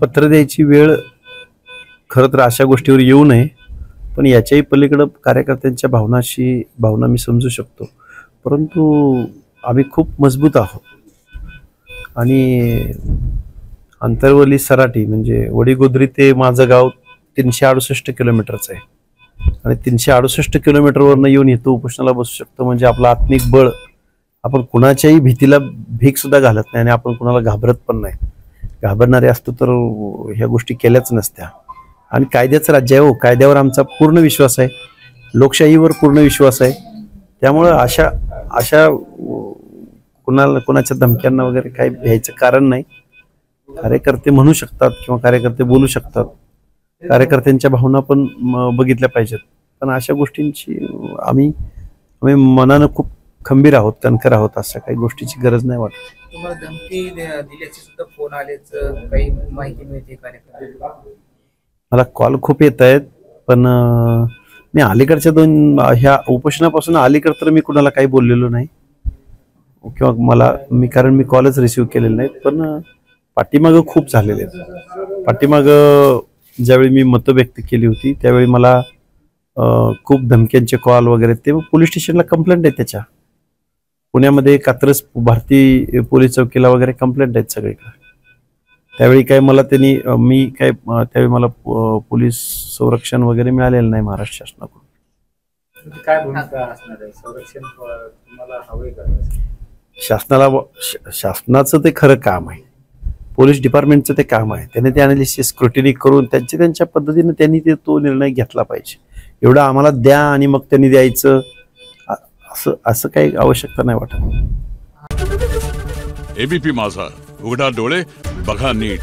पत्र द्यायची वेळ खरं तर अशा गोष्टीवर येऊ नये, पण याच्याही पलीकडं कार्यकर्त्यांच्या भावना मी समजू शकतो, परंतु आम्ही खूप मजबूत आहोत आणि अंतरवली सराटी म्हणजे वडीगोद्री ते माझं गाव 368 किलोमीटरचं आहे आणि 368 किलोमीटरवरनं येऊन इथं उपोषणाला बसू शकतो म्हणजे आपलं आत्मिक बळ. आपण कुणाच्याही भीतीला भीक सुद्धा घालत नाही आणि आपण कुणाला घाबरत पण नाही. घाबरणारे असतो तर ह्या गोष्टी केल्याच नसत्या. आणि कायद्याचं राज्य आहे हो, कायद्यावर आमचा पूर्ण विश्वास आहे, लोकशाहीवर पूर्ण विश्वास आहे. त्यामुळं अशा कुणाच्या धमक्यांना वगैरे काही भ्यायचं कारण नाही. कार्यकर्ते म्हणू शकतात किंवा कार्यकर्ते बोलू शकतात, कार्यकर्त्यांच्या भावना पण बघितल्या पाहिजेत, पण अशा गोष्टींची आम्ही मनानं खूप खंबीर आहोत, कणखर आहोत. अशा काही गोष्टीची गरज नाही वाटत. तुम्हाला धमकी दिल्याची सुद्धा फोन आलेच काही माहिती मिळते कार्यकर्त्यांना? मला कॉल खूप येत आहेत, पण मी अलीकडच्या ह्या उपोषणापासून अलीकडे तर मी कुणाला काही बोललेलो नाही किंवा कारण मी कॉलच रिसिव्ह केलेले नाहीत. पण पाठीमागं खूप झालेले आहेत. पाठीमागं ज्यावेळी मी मतं व्यक्त केली होती त्यावेळी मला खूप धमक्यांचे कॉल वगैरे, ते पोलीस स्टेशनला कंप्लेंट आहे. त्याच्या पुण्यामध्ये कात्रज भारती पोलीस चौकीला वगैरे कंप्लेंट आहेत सगळीकडे. त्यावेळी काय मला त्यावेळी मला पोलीस संरक्षण वगैरे मिळालेलं नाही महाराष्ट्र शासनाकडून. काय भूमिका असणार आहे? संरक्षण तुम्हाला हवंय का? शासनाचं ते खरं काम आहे, पोलीस डिपार्टमेंटचं ते काम आहे. त्याने ते अनालिसिस स्क्रुटिनी करून त्यांच्या पद्धतीने त्यांनी तो निर्णय घेतला पाहिजे. एवढं आम्हाला द्या आणि मग त्यांनी द्यायचं असं काही आवश्यकता नाही वाटत. एबीपी माझा, उघडा डोळे बघा नीट.